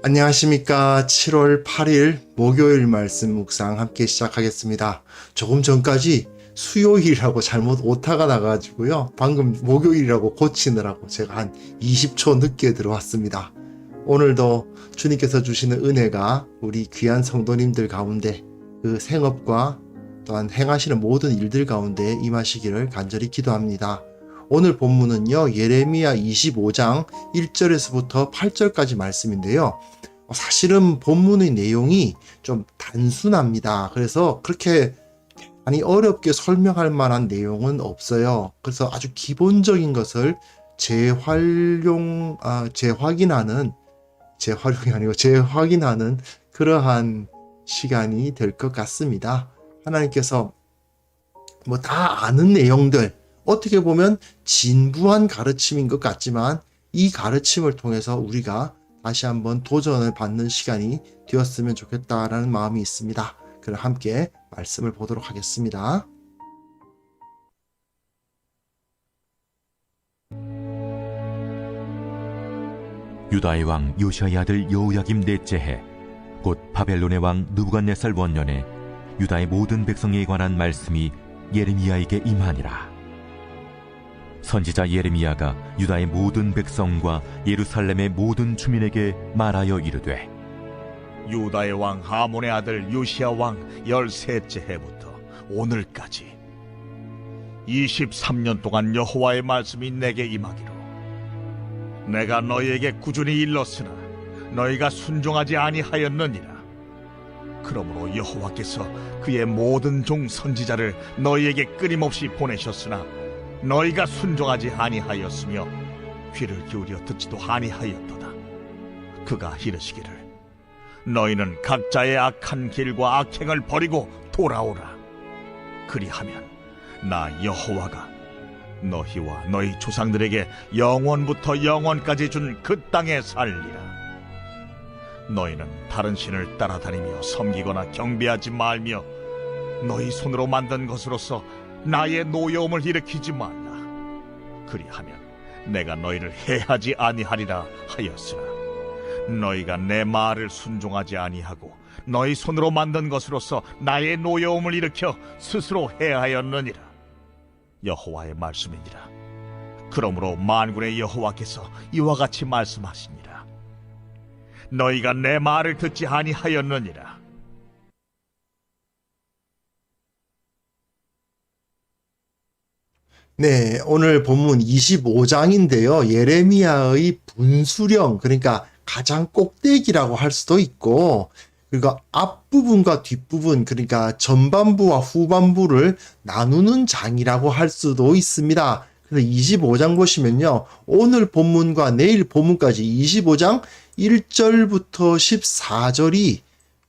안녕하십니까. 7월 8일 목요일 말씀 묵상 함께 시작하겠습니다. 조금 전까지 수요일이라고 잘못 오타가 나가지고요. 방금 목요일이라고 고치느라고 제가 한 20초 늦게 들어왔습니다. 오늘도 주님께서 주시는 은혜가 우리 귀한 성도님들 가운데 그 생업과 또한 행하시는 모든 일들 가운데 임하시기를 간절히 기도합니다. 오늘 본문은요, 예레미야 25장 1절에서부터 8절까지 말씀인데요. 사실은 본문의 내용이 좀 단순합니다. 그래서 그렇게 많이 어렵게 설명할 만한 내용은 없어요. 그래서 아주 기본적인 것을 재확인하는 그러한 시간이 될 것 같습니다. 하나님께서 뭐 다 아는 내용들, 어떻게 보면 진부한 가르침인 것 같지만 이 가르침을 통해서 우리가 다시 한번 도전을 받는 시간이 되었으면 좋겠다라는 마음이 있습니다. 그럼 함께 말씀을 보도록 하겠습니다. 유다의 왕 요시아의 아들 여호야김 넷째 해, 곧 바벨론의 왕 느부갓네살 원년에 유다의 모든 백성에 관한 말씀이 예레미야에게 임하니라. 선지자 예레미야가 유다의 모든 백성과 예루살렘의 모든 주민에게 말하여 이르되, 유다의 왕 하몬의 아들 요시야 왕 13째 해부터 오늘까지 23년 동안 여호와의 말씀이 내게 임하기로, 내가 너희에게 꾸준히 일렀으나 너희가 순종하지 아니하였느니라. 그러므로 여호와께서 그의 모든 종 선지자를 너희에게 끊임없이 보내셨으나 너희가 순종하지 아니하였으며 귀를 기울여 듣지도 아니하였도다. 그가 이르시기를, 너희는 각자의 악한 길과 악행을 버리고 돌아오라. 그리하면 나 여호와가 너희와 너희 조상들에게 영원부터 영원까지 준 그 땅에 살리라. 너희는 다른 신을 따라다니며 섬기거나 경배하지 말며 너희 손으로 만든 것으로서 나의 노여움을 일으키지 말라. 그리하면 내가 너희를 해하지 아니하리라 하였으나 너희가 내 말을 순종하지 아니하고 너희 손으로 만든 것으로서 나의 노여움을 일으켜 스스로 해하였느니라. 여호와의 말씀이니라. 그러므로 만군의 여호와께서 이와 같이 말씀하시니라. 너희가 내 말을 듣지 아니하였느니라. 네, 오늘 본문 25장인데요. 예레미야의 분수령, 그러니까 가장 꼭대기라고 할 수도 있고, 그리고 앞부분과 뒷부분, 그러니까 전반부와 후반부를 나누는 장이라고 할 수도 있습니다. 그래서 25장 보시면요, 오늘 본문과 내일 본문까지 25장 1절부터 14절이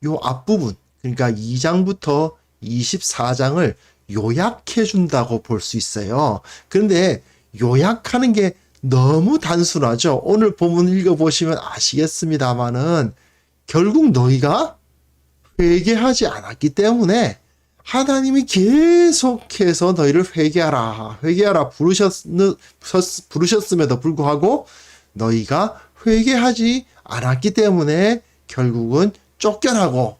요 앞부분, 그러니까 2장부터 24장을 요약해 준다고 볼 수 있어요. 그런데 요약하는 게 너무 단순하죠. 오늘 본문 읽어보시면 아시겠습니다만은 결국 너희가 회개하지 않았기 때문에 하나님이 계속해서 너희를 회개하라 부르셨음에도 불구하고 너희가 회개하지 않았기 때문에 결국은 쫓겨나고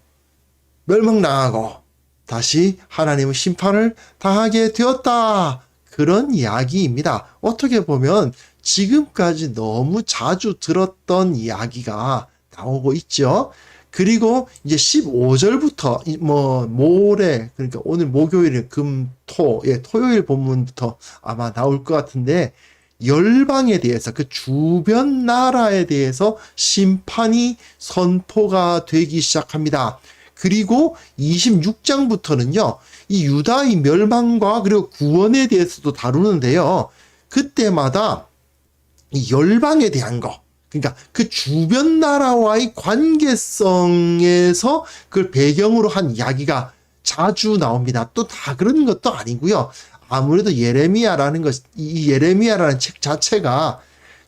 멸망당하고 다시 하나님의 심판을 당하게 되었다. 그런 이야기입니다. 어떻게 보면 지금까지 너무 자주 들었던 이야기가 나오고 있죠. 그리고 이제 15절부터 모레, 그러니까 오늘 목요일 토요일 본문부터 아마 나올 것 같은데, 열방에 대해서, 그 주변 나라에 대해서 심판이 선포가 되기 시작합니다. 그리고 26장부터는요, 이 유다의 멸망과 그리고 구원에 대해서도 다루는데요. 그때마다 이 열방에 대한 거, 그러니까 그 주변 나라와의 관계성에서 그걸 배경으로 한 이야기가 자주 나옵니다. 또 다 그런 것도 아니고요. 아무래도 이 예레미야라는 책 자체가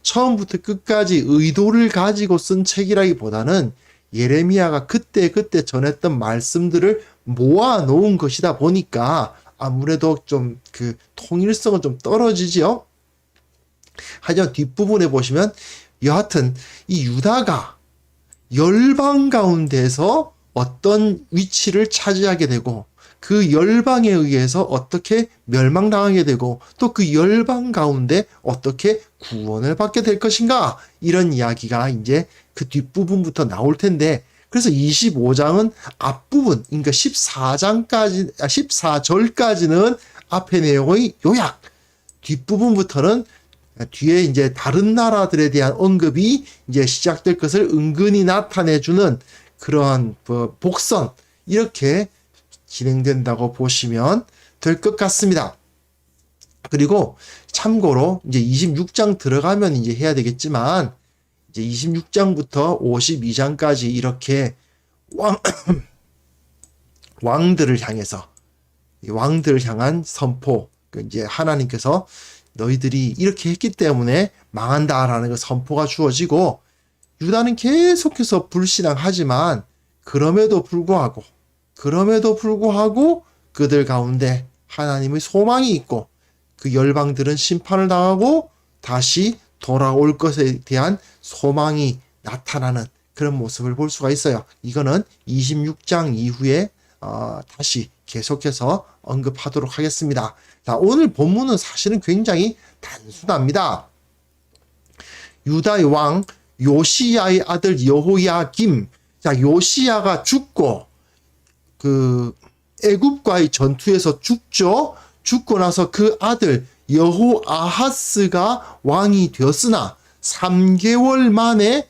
처음부터 끝까지 의도를 가지고 쓴 책이라기보다는 예레미야가 그때 전했던 말씀들을 모아놓은 것이다 보니까 아무래도 좀 그 통일성은 좀 떨어지지요. 하지만 뒷부분에 보시면 여하튼 이 유다가 열방 가운데서 어떤 위치를 차지하게 되고 그 열방에 의해서 어떻게 멸망당하게 되고 또 그 열방 가운데 어떻게 구원을 받게 될 것인가, 이런 이야기가 이제 그 뒷부분부터 나올 텐데, 그래서 25장은 앞부분, 그러니까 14절까지는 앞의 내용의 요약, 뒷부분부터는 뒤에 이제 다른 나라들에 대한 언급이 이제 시작될 것을 은근히 나타내주는 그러한 복선, 이렇게 진행된다고 보시면 될 것 같습니다. 그리고 참고로 이제 26장 들어가면 이제 해야 되겠지만, 이제 26장부터 52장까지 이렇게 왕들을 향한 선포, 이제 하나님께서 너희들이 이렇게 했기 때문에 망한다라는 그 선포가 주어지고, 유다는 계속해서 불신앙하지만 그럼에도 불구하고 그들 가운데 하나님의 소망이 있고, 그 열방들은 심판을 당하고 다시 돌아올 것에 대한 소망이 나타나는 그런 모습을 볼 수가 있어요. 이거는 26장 이후에 다시 계속해서 언급하도록 하겠습니다. 자, 오늘 본문은 사실은 굉장히 단순합니다. 유다의 왕 요시야의 아들 여호야김. 자, 요시야가 죽고 그 애굽과의 전투에서 죽죠. 죽고 나서 그 아들 여호아하스가 왕이 되었으나 3개월 만에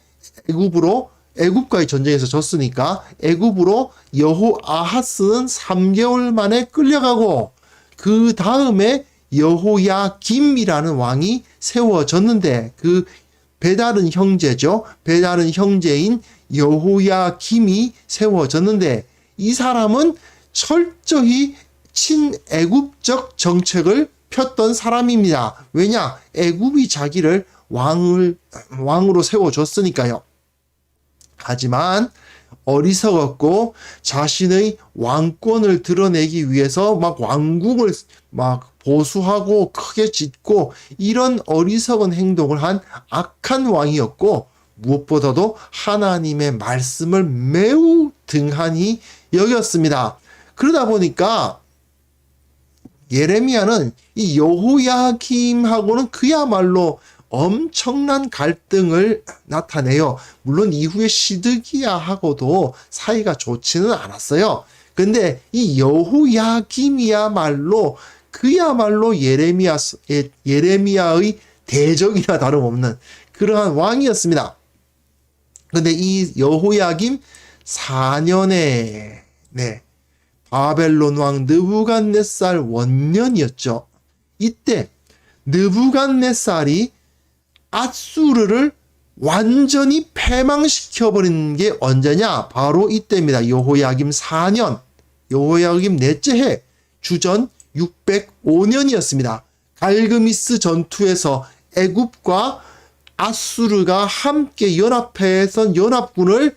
애굽과의 전쟁에서 졌으니까 애굽으로 여호아하스는 3개월 만에 끌려가고, 그 다음에 여호야김이라는 왕이 세워졌는데, 그 배다른 형제죠. 배다른 형제인 여호야김이 세워졌는데, 이 사람은 철저히 친애굽적 정책을 폈던 사람입니다. 왜냐? 애굽이 자기를 왕으로 세워줬으니까요. 하지만 어리석었고 자신의 왕권을 드러내기 위해서 막 왕궁을 막 보수하고 크게 짓고, 이런 어리석은 행동을 한 악한 왕이었고, 무엇보다도 하나님의 말씀을 매우 등한히 여겼습니다. 그러다 보니까 예레미야는 이 여호야김하고는 그야말로 엄청난 갈등을 나타내요. 물론 이후에 시드기야하고도 사이가 좋지는 않았어요. 근데 이 여호야김이야말로 그야말로 예레미야의 대적이나 다름없는 그러한 왕이었습니다. 근데 이 여호야김 4년에 바벨론 왕 느부갓네살 원년이었죠. 이때 느부갓네살이 앗수르를 완전히 패망시켜버린 게 언제냐? 바로 이때입니다. 여호야김 4년, 여호야김 넷째 해, 주전 605년이었습니다. 갈그미스 전투에서 애굽과 앗수르가 함께 연합해서 연합군을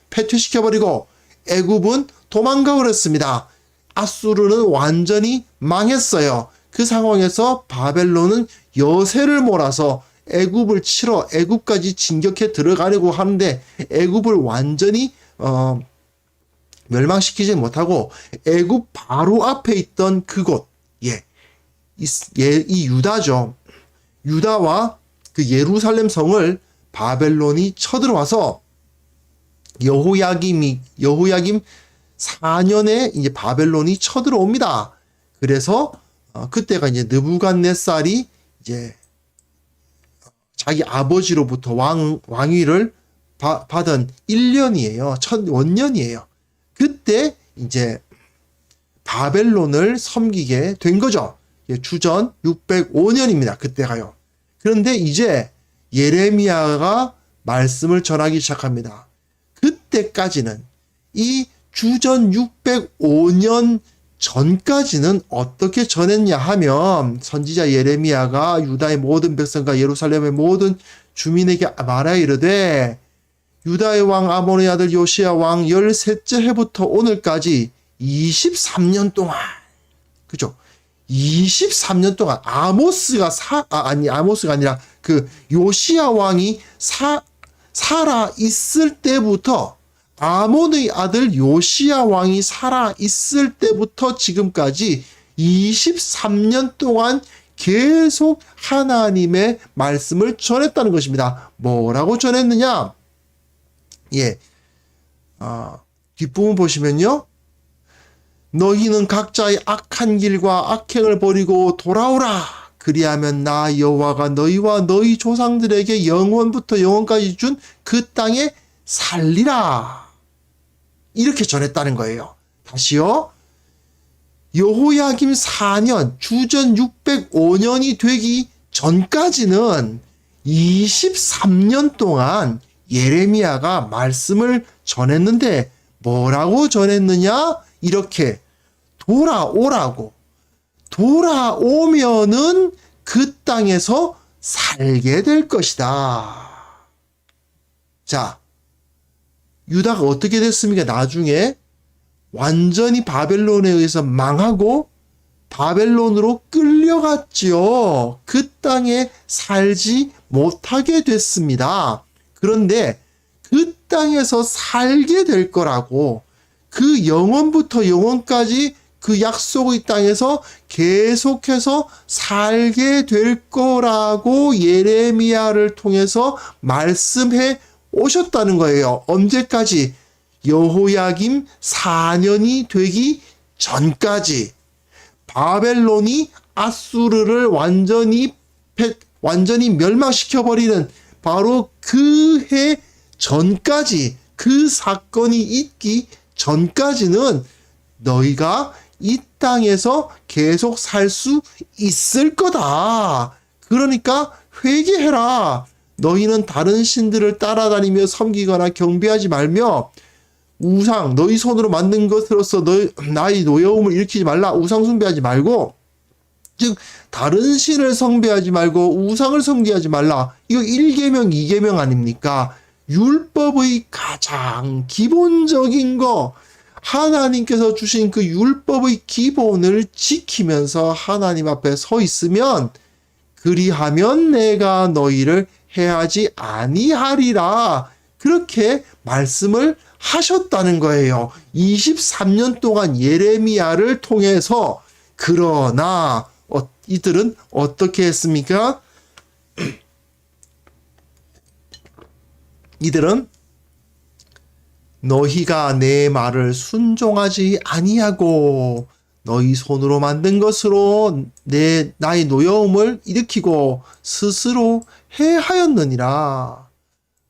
패퇴시켜버리고 애굽은 도망가 버렸습니다. 앗수르는 완전히 망했어요. 그 상황에서 바벨론은 여세를 몰아서 애굽을 치러 애굽까지 진격해 들어가려고 하는데, 애굽을 완전히 멸망시키지 못하고 애굽 바로 앞에 있던 그곳, 이 유다죠. 유다와 그 예루살렘 성을 바벨론이 쳐들어와서 여호야김 4년에 이제 바벨론이 쳐들어옵니다. 그래서 그때가 이제 느부갓네살이 이제 자기 아버지로부터 왕위를 받은 1년이에요. 첫 원년이에요. 그때 이제 바벨론을 섬기게 된 거죠. 주전 605년입니다. 그때가요. 그런데 이제 예레미야가 말씀을 전하기 시작합니다. 그때까지는 이 주전 605년 전까지는 어떻게 전했냐 하면, 선지자 예레미야가 유다의 모든 백성과 예루살렘의 모든 주민에게 말하여 이르되, 유다의 왕 아몬의 아들 요시야 왕 13째 해부터 오늘까지 23년 동안, 그죠? 23년 동안 아모스가 아니라 그 요시야 왕이 살아 있을 때부터, 아몬의 아들 요시야 왕이 살아 있을 때부터 지금까지 23년 동안 계속 하나님의 말씀을 전했다는 것입니다. 뭐라고 전했느냐? 뒷부분 보시면요. 너희는 각자의 악한 길과 악행을 버리고 돌아오라. 그리하면 나 여호와가 너희와 너희 조상들에게 영원부터 영원까지 준 그 땅에 살리라. 이렇게 전했다는 거예요. 다시요. 여호야김 4년 주전 605년이 되기 전까지는 23년 동안 예레미야가 말씀을 전했는데 뭐라고 전했느냐? 이렇게 돌아오라고. 돌아오면은 그 땅에서 살게 될 것이다. 자, 유다가 어떻게 됐습니까? 나중에 완전히 바벨론에 의해서 망하고 바벨론으로 끌려갔지요. 그 땅에 살지 못하게 됐습니다. 그런데 그 땅에서 살게 될 거라고, 그 영원부터 영원까지 그 약속의 땅에서 계속해서 살게 될 거라고 예레미야를 통해서 말씀해 오셨다는 거예요. 언제까지? 여호야김 4년이 되기 전까지. 바벨론이 아수르를 완전히 멸망시켜버리는 바로 그 해 전까지, 그 사건이 있기 전까지는 너희가 이 땅에서 계속 살 수 있을 거다. 그러니까 회개해라. 너희는 다른 신들을 따라다니며 섬기거나 경배하지 말며 우상, 너희 손으로 만든 것으로서 나의 노여움을 일으키지 말라. 우상 숭배하지 말고, 즉 다른 신을 숭배하지 말고 우상을 섬기하지 말라. 이거 1계명 2계명 아닙니까? 율법의 가장 기본적인 거, 하나님께서 주신 그 율법의 기본을 지키면서 하나님 앞에 서 있으면, 그리하면 내가 너희를 해하지 아니하리라. 그렇게 말씀을 하셨다는 거예요. 23년 동안 예레미야를 통해서. 그러나 이들은 어떻게 했습니까? 이들은 너희가 내 말을 순종하지 아니하고 너희 손으로 만든 것으로 나의 노여움을 일으키고 스스로 해하였느니라.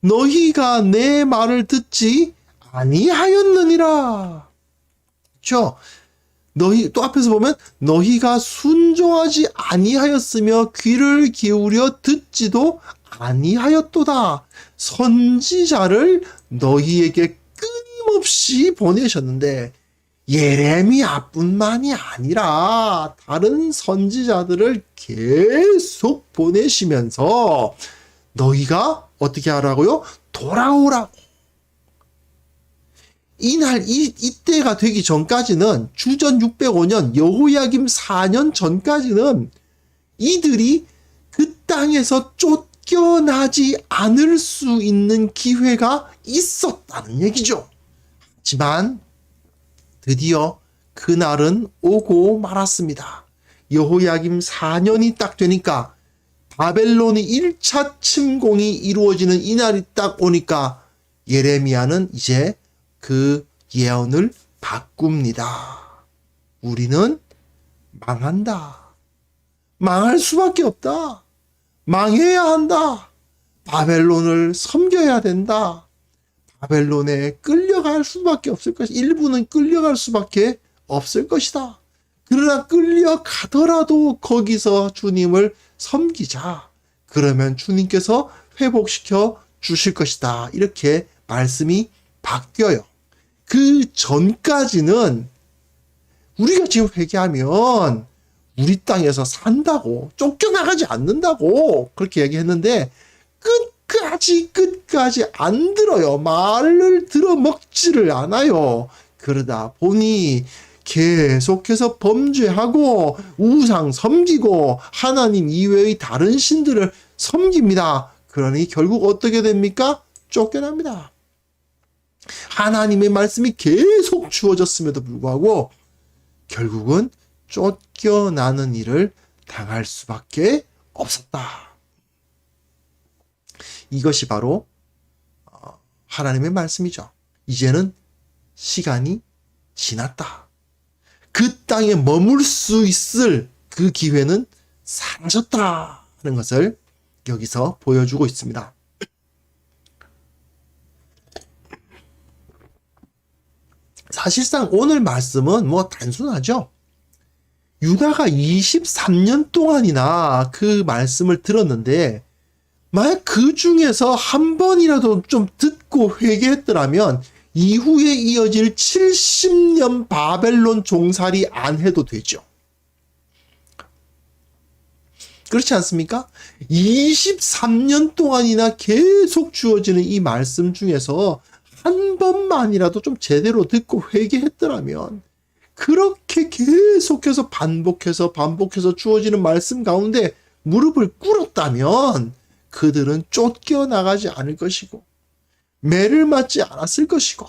너희가 내 말을 듣지 아니하였느니라. 그렇죠? 또 앞에서 보면 너희가 순종하지 아니하였으며 귀를 기울여 듣지도 아니하였도다. 선지자를 너희에게 끊임없이 보내셨는데 예레미야뿐만이 아니라 다른 선지자들을 계속 보내시면서 너희가 어떻게 하라고요? 돌아오라고. 이때가 되기 전까지는 주전 605년 여호야김 4년 전까지는 이들이 그 땅에서 쫓겨나지 않을 수 있는 기회가 있었다는 얘기죠. 하지만 드디어 그날은 오고 말았습니다. 여호야김 4년이 딱 되니까, 바벨론이 1차 침공이 이루어지는 이날이 딱 오니까 예레미야는 이제 그 예언을 바꿉니다. 우리는 망한다. 망할 수밖에 없다. 망해야 한다. 바벨론을 섬겨야 된다. 바벨론에 끌려갈 수밖에 없을 것이다. 일부는 끌려갈 수밖에 없을 것이다. 그러나 끌려가더라도 거기서 주님을 섬기자. 그러면 주님께서 회복시켜 주실 것이다. 이렇게 말씀이 바뀌어요. 그 전까지는 우리가 지금 회개하면 우리 땅에서 산다고, 쫓겨나가지 않는다고 그렇게 얘기했는데 끝까지 안 들어요. 말을 들어 먹지를 않아요. 그러다 보니 계속해서 범죄하고 우상 섬기고 하나님 이외의 다른 신들을 섬깁니다. 그러니 결국 어떻게 됩니까? 쫓겨납니다. 하나님의 말씀이 계속 주어졌음에도 불구하고 결국은 쫓겨나는 일을 당할 수밖에 없었다. 이것이 바로 하나님의 말씀이죠. 이제는 시간이 지났다. 그 땅에 머물 수 있을 그 기회는 사라졌다는 것을 여기서 보여주고 있습니다. 사실상 오늘 말씀은 뭐 단순하죠. 유다가 23년 동안이나 그 말씀을 들었는데 만약 그 중에서 한 번이라도 좀 듣고 회개했더라면 이후에 이어질 70년 바벨론 종살이 안 해도 되죠. 그렇지 않습니까? 23년 동안이나 계속 주어지는 이 말씀 중에서 한 번만이라도 좀 제대로 듣고 회개했더라면 그렇게 계속해서 반복해서 주어지는 말씀 가운데 무릎을 꿇었다면 그들은 쫓겨나가지 않을 것이고 매를 맞지 않았을 것이고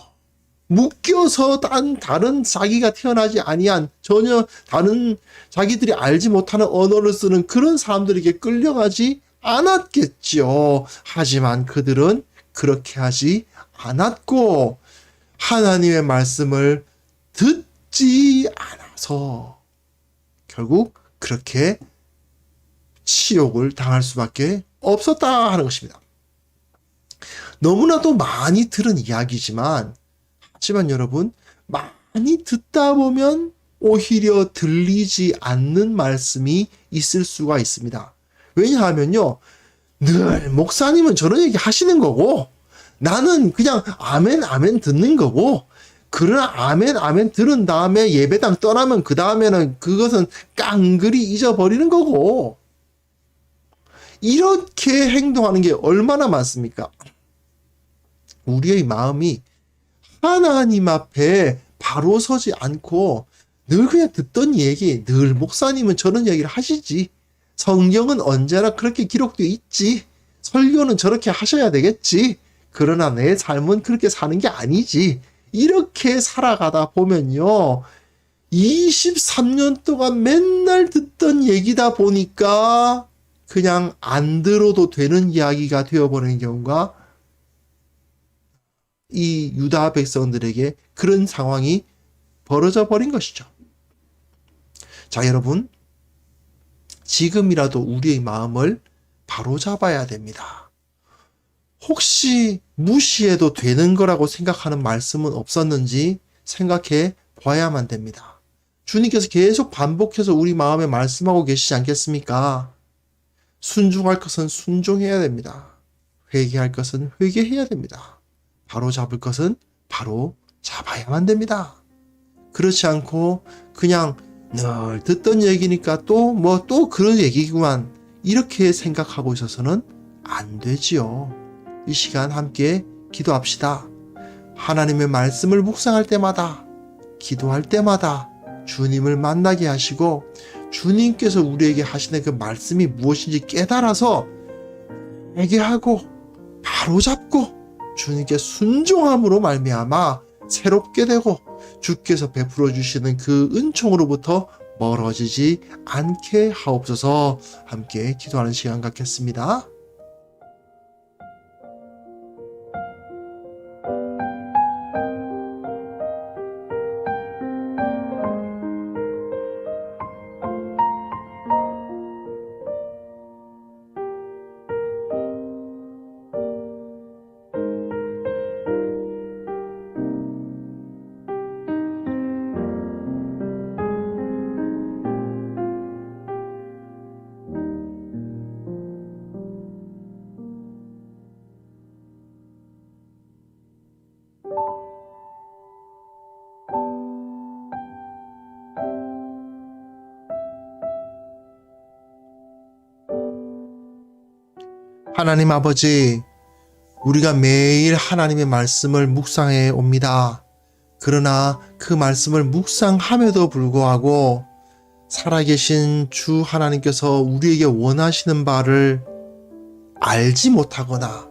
묶여서 다른 자기가 태어나지 아니한 전혀 다른 자기들이 알지 못하는 언어를 쓰는 그런 사람들에게 끌려가지 않았겠죠. 하지만 그들은 그렇게 하지 않았고 하나님의 말씀을 듣지 않아서 결국 그렇게 치욕을 당할 수밖에 없었다 하는 것입니다. 너무나도 많이 들은 이야기지만 하지만 여러분 많이 듣다 보면 오히려 들리지 않는 말씀이 있을 수가 있습니다. 왜냐하면요 늘 목사님은 저런 얘기 하시는 거고 나는 그냥 아멘 아멘 듣는 거고 그러나 아멘 아멘 들은 다음에 예배당 떠나면 그 다음에는 그것은 깡그리 잊어버리는 거고 이렇게 행동하는 게 얼마나 많습니까? 우리의 마음이 하나님 앞에 바로 서지 않고 늘 그냥 듣던 얘기, 늘 목사님은 저런 얘기를 하시지. 성경은 언제나 그렇게 기록되어 있지. 설교는 저렇게 하셔야 되겠지. 그러나 내 삶은 그렇게 사는 게 아니지. 이렇게 살아가다 보면요. 23년 동안 맨날 듣던 얘기다 보니까 그냥 안 들어도 되는 이야기가 되어버리는 경우가 이 유다 백성들에게 그런 상황이 벌어져 버린 것이죠. 자, 여러분. 지금이라도 우리의 마음을 바로잡아야 됩니다. 혹시 무시해도 되는 거라고 생각하는 말씀은 없었는지 생각해 봐야만 됩니다. 주님께서 계속 반복해서 우리 마음에 말씀하고 계시지 않겠습니까? 순종할 것은 순종해야 됩니다. 회개할 것은 회개해야 됩니다. 바로 잡을 것은 바로 잡아야만 됩니다. 그렇지 않고 그냥 늘 듣던 얘기니까 또 그런 얘기구만 이렇게 생각하고 있어서는 안 되지요. 이 시간 함께 기도합시다. 하나님의 말씀을 묵상할 때마다 기도할 때마다 주님을 만나게 하시고 주님께서 우리에게 하시는 그 말씀이 무엇인지 깨달아서 회개하고 바로잡고 주님께 순종함으로 말미암아 새롭게 되고 주께서 베풀어 주시는 그 은총으로부터 멀어지지 않게 하옵소서. 함께 기도하는 시간 갖겠습니다. 하나님 아버지, 우리가 매일 하나님의 말씀을 묵상해 옵니다. 그러나 그 말씀을 묵상함에도 불구하고 살아계신 주 하나님께서 우리에게 원하시는 바를 알지 못하거나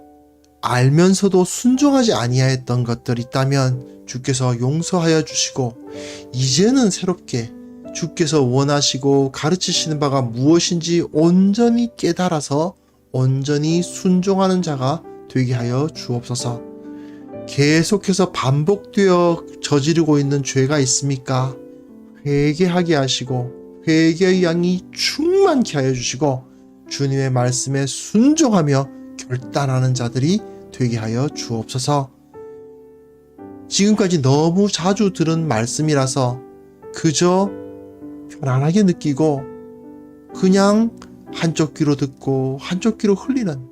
알면서도 순종하지 아니하였던 것들이 있다면 주께서 용서하여 주시고, 이제는 새롭게 주께서 원하시고 가르치시는 바가 무엇인지 온전히 깨달아서 온전히 순종하는 자가 되게 하여 주옵소서. 계속해서 반복되어 저지르고 있는 죄가 있습니까? 회개하게 하시고 회개의 양이 충만케 하여 주시고 주님의 말씀에 순종하며 결단하는 자들이 되게 하여 주옵소서. 지금까지 너무 자주 들은 말씀이라서 그저 편안하게 느끼고 그냥 한쪽 귀로 듣고 한쪽 귀로 흘리는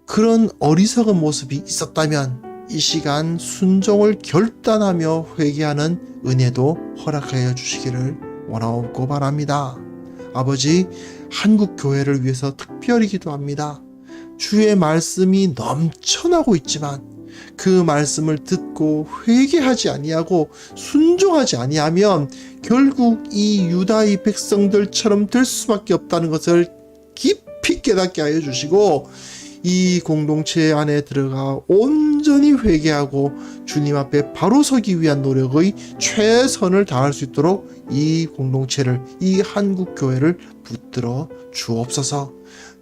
그런 어리석은 모습이 있었다면 이 시간 순종을 결단하며 회개하는 은혜도 허락하여 주시기를 원하옵고 바랍니다. 아버지, 한국 교회를 위해서 특별히 기도합니다. 주의 말씀이 넘쳐나고 있지만 그 말씀을 듣고 회개하지 아니하고 순종하지 아니하면 결국 이 유다의 백성들처럼 될 수밖에 없다는 것을 깊이 깨닫게 하여 주시고 이 공동체 안에 들어가 온전히 회개하고 주님 앞에 바로 서기 위한 노력의 최선을 다할 수 있도록 이 공동체를, 이 한국 교회를 붙들어 주옵소서.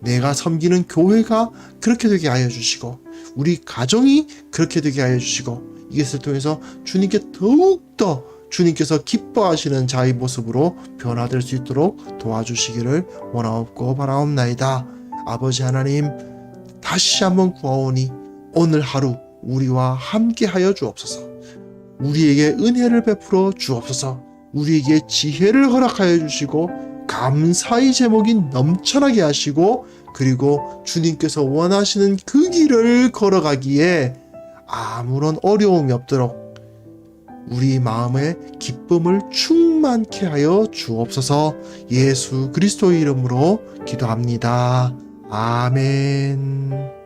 내가 섬기는 교회가 그렇게 되게 하여 주시고 우리 가정이 그렇게 되게 하여 주시고 이것을 통해서 주님께 더욱더 주님께서 기뻐하시는 자의 모습으로 변화될 수 있도록 도와주시기를 원하옵고 바라옵나이다. 아버지 하나님, 다시 한번 구하오니 오늘 하루 우리와 함께 하여 주옵소서. 우리에게 은혜를 베풀어 주옵소서. 우리에게 지혜를 허락하여 주시고 감사의 제목이 넘쳐나게 하시고 그리고 주님께서 원하시는 그 길을 걸어가기에 아무런 어려움이 없도록 우리 마음의 기쁨을 충만케 하여 주옵소서. 예수 그리스도의 이름으로 기도합니다. 아멘.